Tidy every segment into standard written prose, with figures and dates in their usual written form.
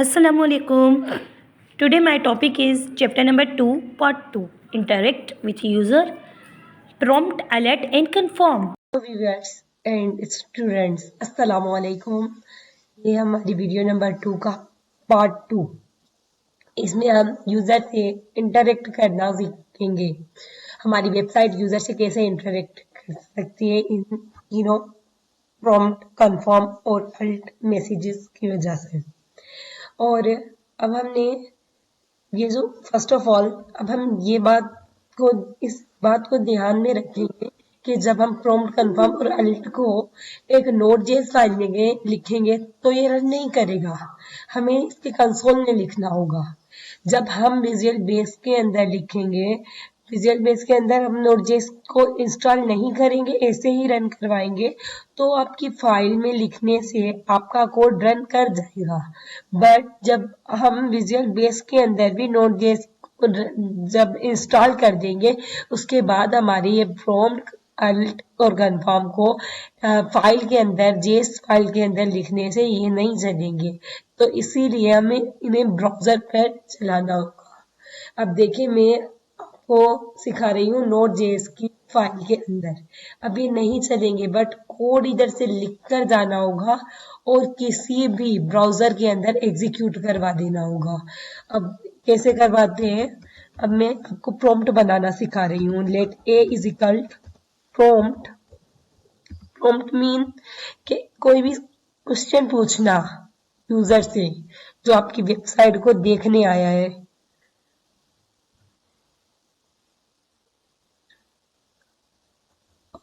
Assalamualaikum. Today my topic is chapter number 2 part 2 interact with user prompt alert and confirm. viewers and students अस्सलाम वालेकुम। ये हमारी video number 2 का part 2। इसमें हम यूजर से इंटरेक्ट करना सीखेंगे। हमारी वेबसाइट यूजर से कैसे इंटरेक्ट कर सकती है इन प्रॉम्प्ट कंफर्म और अल्ट मैसेजेस की वजह से। और अब हमने ये जो फर्स्ट ऑफ ऑल अब हम इस बात को ध्यान में रखेंगे कि जब हम प्रॉम्प्ट कंफर्म और अल्ट को एक नोट.जेएस फाइल में लिखेंगे तो ये रन नहीं करेगा, हमें इसके कंसोल में लिखना होगा। जब हम विजुअल बेस के अंदर लिखेंगे, विजुअल बेस के अंदर हम नोट.जेएस को इंस्टॉल नहीं करेंगे, ऐसे ही रन करवाएंगे तो आपकी फाइल में लिखने से आपका कोड रन कर जाएगा। बट जब हम विजुअल बेस के अंदर भी नोट.जेएस जब इंस्टॉल कर देंगे, उसके बाद हमारी ये प्रॉम्प्ट अल्ट और कन्फर्म को फाइल के अंदर जेएस फाइल के अंदर लिखने से ये नहीं चलेंगे। तो इसीलिए हमें इन्हें ब्राउजर पर चलाना होगा। अब देखिए मैं आपको सिखा रही हूँ नोट.जेएस की फाइल के अंदर। अब ये नहीं चलेंगे बट कोड इधर से लिख कर जाना होगा और किसी भी ब्राउजर के अंदर एग्जीक्यूट करवा देना होगा। अब कैसे करवाते हैं, अब मैं आपको प्रॉम्प्ट बनाना सिखा रही हूँ। Let a is equal prompt. Prompt mean कि कोई भी क्वेश्चन पूछना यूजर से जो आपकी वेबसाइट को देखने आया है।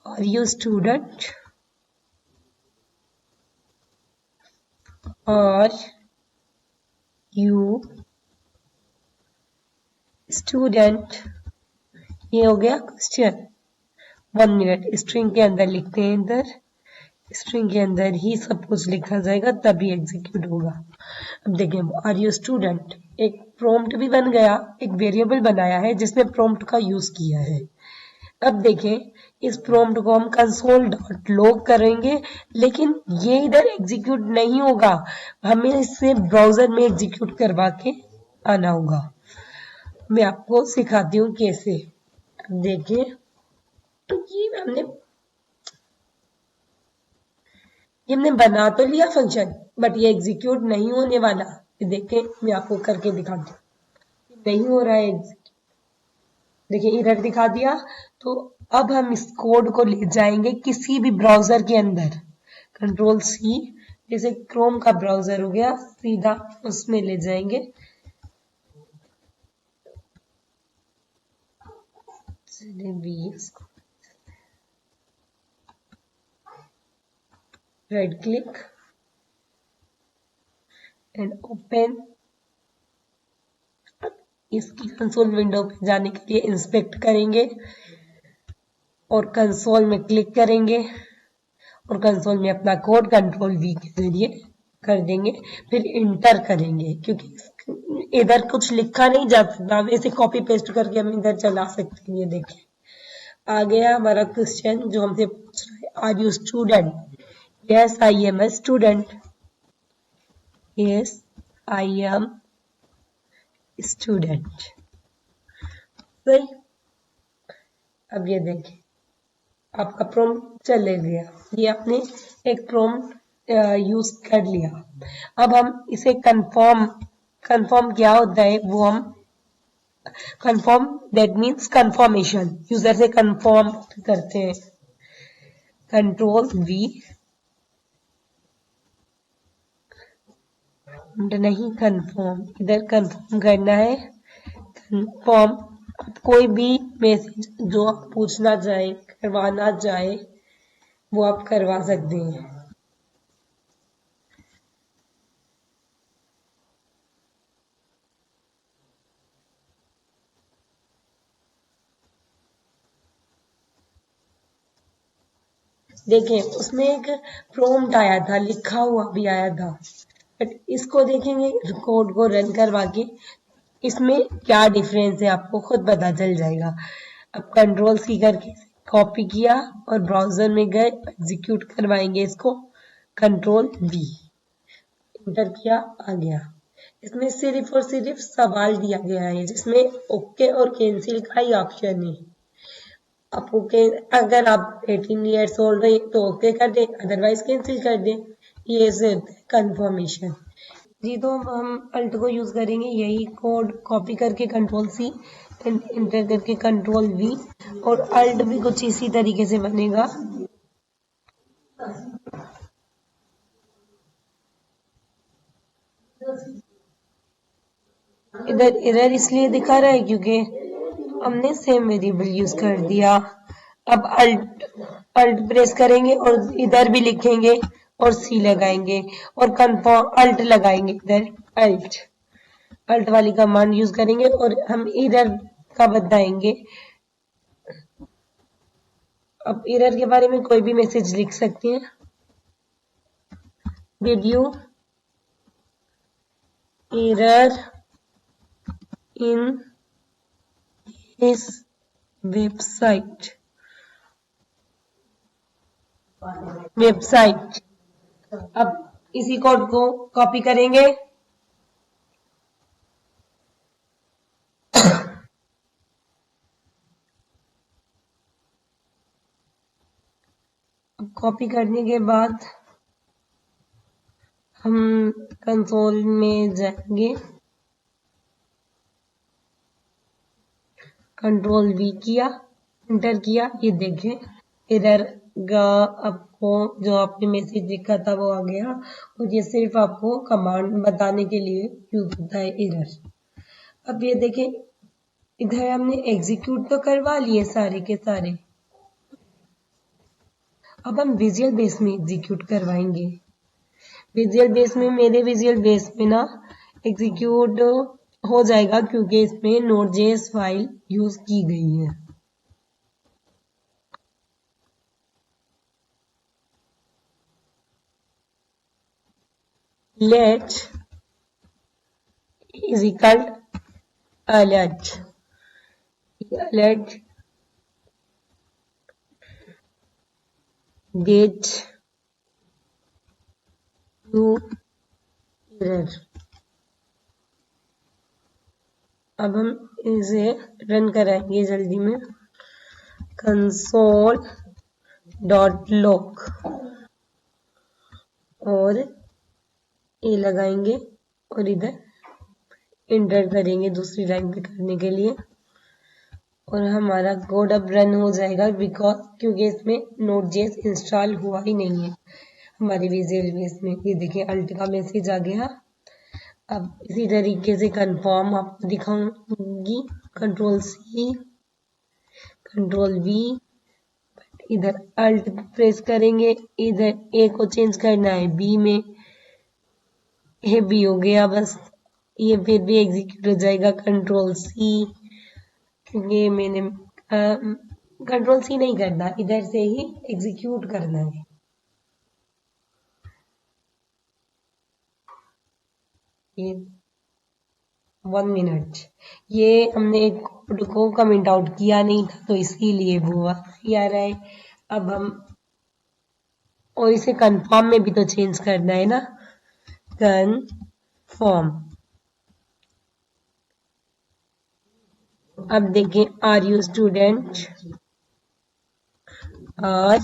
Are you student? और यू स्टूडेंट, ये हो गया क्वेश्चन। 1 मिनट स्ट्रिंग के अंदर लिखते हैं, इधर स्ट्रिंग के अंदर ही सब कुछ लिखा जाएगा तभी एग्जीक्यूट होगा। अब देखें आर यू स्टूडेंट, एक प्रॉम्प्ट भी बन गया, एक वेरिएबल बनाया है जिसने प्रॉम्प्ट का यूज किया है। अब देखें इस प्रॉम्प्ट को हम console.log करेंगे, लेकिन ये इधर एग्जीक्यूट नहीं होगा, हमें इसे ब्राउजर में एग्जीक्यूट करवा के आना होगा। मैं आपको सिखाती हूँ कैसे। अब देखिए हमने बना तो लिया फंक्शन बट ये एग्जीक्यूट नहीं होने वाला। देखें मैं आपको करके दिखाती हूँ, नहीं हो रहा है एग्जीक्यूट। देखिए एरर दिखा दिया। तो अब हम इस कोड को ले जाएंगे किसी भी ब्राउजर के अंदर, कंट्रोल सी, जैसे क्रोम का ब्राउजर हो गया, सीधा उसमें ले जाएंगे। Right click and open. इसकी कंसोल विंडो पे जाने के लिए इंस्पेक्ट करेंगे और कंसोल में क्लिक करेंगे और कंसोल में अपना कोड कंट्रोल वी के जरिए कर देंगे, फिर इंटर करेंगे क्योंकि इधर कुछ लिखा नहीं जा सकता, वैसे कॉपी पेस्ट करके हम इधर चला सकते हैं। ये देखिए आ गया हमारा क्वेश्चन जो हमसे पूछ रहा है, are you student? Yes I am a student. Yes I am student. सही। अब ये देखिए आपका प्रॉम्प्ट चले गया, ये आपने एक प्रॉम्प्ट यूज कर लिया। अब हम इसे कंफर्म क्या होता है वो हम confirm, that means confirmation, user से कंफर्म करते हैं। कंट्रोल वी, नहीं कंफर्म, इधर कंफर्म करना है। कंफर्म, कोई भी मैसेज जो आप पूछना चाहे, करवाना चाहे वो आप करवा सकते हैं। देखें उसमें एक प्रॉम्प्ट आया था, लिखा हुआ भी आया था, बट इसको देखेंगे कोड को रन करवा के इसमें क्या डिफरेंस है आपको खुद पता चल जाएगा। अब कंट्रोल सी करके कॉपी किया और ब्राउजर में गए, एग्जीक्यूट करवाएंगे इसको, कंट्रोल वी, इंटर किया, आ गया। इसमें सिर्फ और सिर्फ सवाल दिया गया है जिसमें ओके और कैंसिल का ही ऑप्शन है। आपको अगर आप 18 ईयर्स ओल्ड है तो ओके कर दें, अदरवाइज कैंसिल कर दें। ये सिर्फ कंफर्मेशन। जी, तो हम अल्ट को यूज करेंगे, यही कोड कॉपी करके कंट्रोल सी, इंटर करके कंट्रोल वी, और अल्ट भी कुछ इसी तरीके से बनेगा। इधर एरर इसलिए दिखा रहा है क्योंकि हमने सेम वेरिएबल यूज कर दिया। अब अल्ट अल्ट प्रेस करेंगे और इधर भी लिखेंगे और सी लगाएंगे और कंफर्म अल्ट लगाएंगे, इधर अल्ट अल्ट वाली कमांड यूज करेंगे और हम एरर का बताएंगे। अब एरर के बारे में कोई भी मैसेज लिख सकते हैं। Did you error in this website, website. अब इसी कोड को कॉपी करेंगे, कॉपी करने के बाद हम कंसोल में जाएंगे, कंट्रोल वी किया, इंटर किया, ये देखें एरर का आपको जो आपने मैसेज देखा था वो आ गया, और ये सिर्फ आपको कमांड बताने के लिए यूज होता है एरर। अब ये देखें इधर हमने एग्जीक्यूट तो करवा लिए सारे के सारे, अब हम विजुअल बेस में एग्जीक्यूट करवाएंगे। विजुअल बेस में, मेरे विजुअल बेस में ना एग्जीक्यूट हो जाएगा क्योंकि इसमें नोड.जेएस फाइल यूज की गई है। Let is equal alert, alert get to error. अब हम इसे रन कराएंगे जल्दी में, कंसोल डॉट लॉग, और ये लगाएंगे और इधर इंटर करेंगे दूसरी लाइन पे करने के लिए, और हमारा कोड अब रन हो जाएगा क्योंकि इसमें नोड.जेएस इंस्टॉल हुआ ही नहीं है हमारे विजुअल बेस में। ये देखिए अल्ट का मैसेज आ गया। अब इसी तरीके से कंफर्म आपको दिखाऊंगी, कंट्रोल सी, कंट्रोल वी, इधर अल्ट प्रेस करेंगे, इधर ए को चेंज करना है बी में, ये बी हो गया बस, ये फिर भी एग्जीक्यूट हो जाएगा। कंट्रोल सी, क्योंकि मैंने कंट्रोल सी नहीं करना, इधर से ही एग्जीक्यूट करना है। ये 1 मिनट, ये हमने एक कोड को कमेंट आउट किया नहीं था तो इसीलिए हुआ आ रहा है। अब हम, और इसे कंफर्म में भी तो चेंज करना है ना, कंफर्म। अब देखें, are you student, are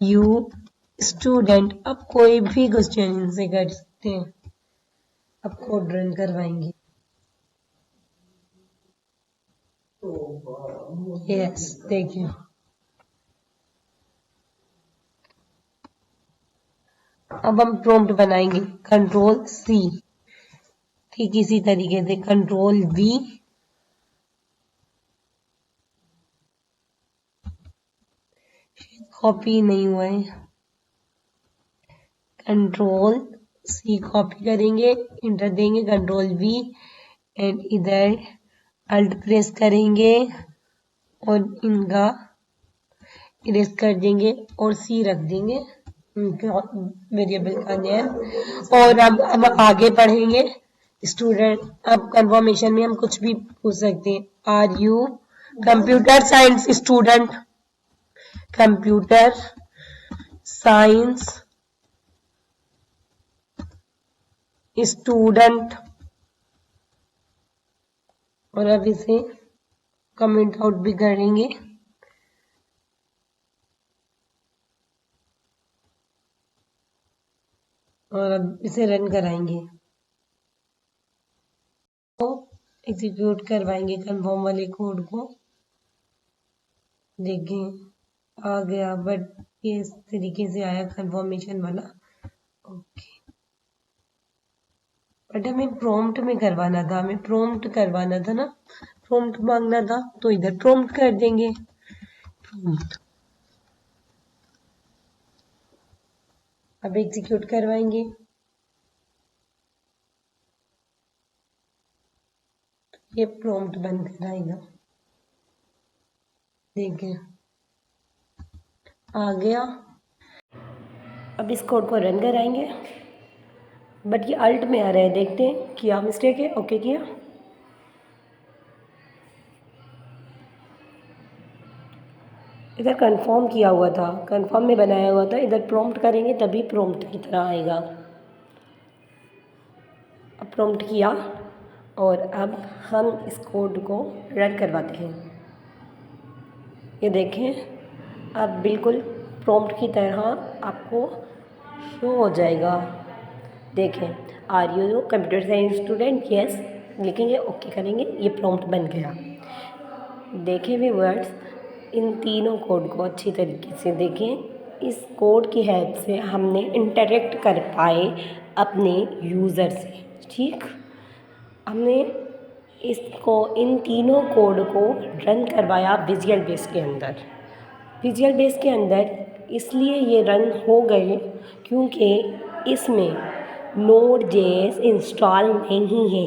you student. अब कोई भी क्वेश्चन इनसे कर सकते हैं। अब कोड रन करवाएंगे। यस, देखिए अब हम प्रॉम्प्ट बनाएंगे, कंट्रोल सी, ठीक इसी तरीके से कंट्रोल वी, कॉपी नहीं हुआ है, कंट्रोल सी कॉपी करेंगे, इंटर देंगे, कंट्रोल वी, एंड इधर अल्ट प्रेस करेंगे और इनका इरेज कर देंगे और सी रख देंगे वेरिएबल का नेम। और अब हम आगे पढ़ेंगे स्टूडेंट। अब कंफर्मेशन में हम कुछ भी पूछ सकते हैं, are you computer science student, computer science student, और अब इसे कमेंट आउट भी करेंगे। और अब इसे रन कराएंगे, तो एग्जीक्यूट करवाएंगे कन्फर्म वाले कोड को। देखें आ गया, बट ये इस तरीके से आया कन्फर्मेशन वाला। ओके, बट हमें प्रॉम्प्ट में करवाना था, हमें प्रॉम्प्ट करवाना था ना, प्रॉम्प्ट मांगना था, तो इधर प्रॉम्प्ट कर देंगे। अब एग्जीक्यूट करवाएंगे, ये प्रॉम्प्ट बन कर आएगा। देखें आ गया। अब इस कोड को रन कराएंगे, बट ये अल्ट में आ रहा है। देखते हैं, किया मिस्टेक है, ओके किया। इधर कंफर्म किया हुआ था, कंफर्म में बनाया हुआ था, इधर प्रॉम्प्ट करेंगे तभी प्रॉम्प्ट की तरह आएगा। अब प्रॉम्प्ट किया और अब हम इस कोड को रन करवाते हैं। ये देखें अब बिल्कुल प्रॉम्प्ट की तरह आपको शो हो जाएगा। देखें, are you computer science student, yes लिखेंगे, ओके करेंगे, ये प्रॉम्प्ट बन गया। देखें व्यूअर्स, इन तीनों कोड को अच्छी तरीके से देखें। इस कोड की हेल्प से हमने इंटरेक्ट कर पाए अपने यूज़र से। ठीक, हमने इसको इन तीनों कोड को रन करवाया विजुअल बेस के अंदर। विजुअल बेस के अंदर इसलिए ये रन हो गए क्योंकि इसमें नोड.जेएस इंस्टॉल नहीं है।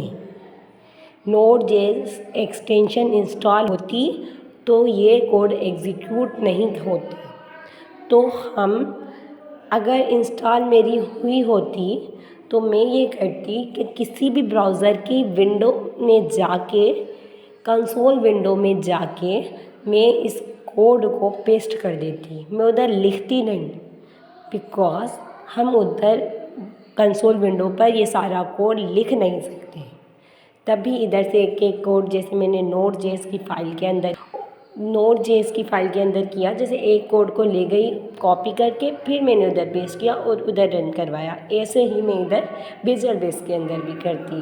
नोड.जेएस एक्सटेंशन इंस्टॉल होती तो ये कोड एग्जीक्यूट नहीं होते। तो हम अगर इंस्टॉल मेरी हुई होती तो मैं ये करती कि किसी भी ब्राउज़र की विंडो में जाके, कंसोल विंडो में जाके मैं इस कोड को पेस्ट कर देती, मैं उधर लिखती नहीं, बिकॉज हम उधर कंसोल विंडो पर ये सारा कोड लिख नहीं सकते। तभी इधर से एक एक कोड, जैसे मैंने नोड.जेएस की फ़ाइल के अंदर किया, जैसे एक कोड को ले गई कॉपी करके, फिर मैंने उधर पेस्ट किया और उधर रन करवाया। ऐसे ही मैं इधर विजुअल बेस के अंदर भी करती।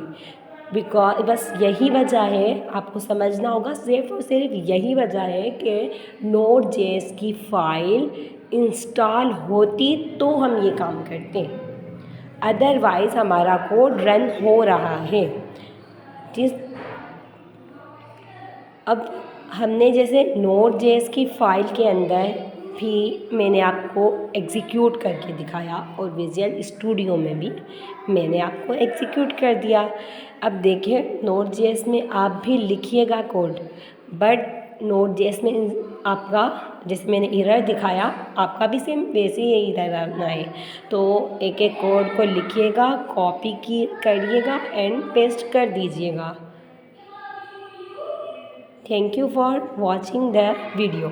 बिकॉज बस यही वजह है, आपको समझना होगा, सिर्फ और सिर्फ यही वजह है कि नोड.जेएस की फ़ाइल इंस्टॉल होती तो हम ये काम करते, अदरवाइज़ हमारा कोड रन हो रहा है। जिस अब हमने जैसे नोड.जेएस की फ़ाइल के अंदर भी मैंने आपको एग्जीक्यूट करके दिखाया और विजुअल स्टूडियो में भी मैंने आपको एग्जीक्यूट कर दिया। अब देखिए, नोड.जेएस में आप भी लिखिएगा कोड, बट नोड.जेएस में आपका जैसे मैंने एरर दिखाया, आपका भी सेम वैसे ही एरर आना है। तो एक एक कोड को लिखिएगा, कॉपी करिएगा एंड पेस्ट कर दीजिएगा। Thank you for watching the video.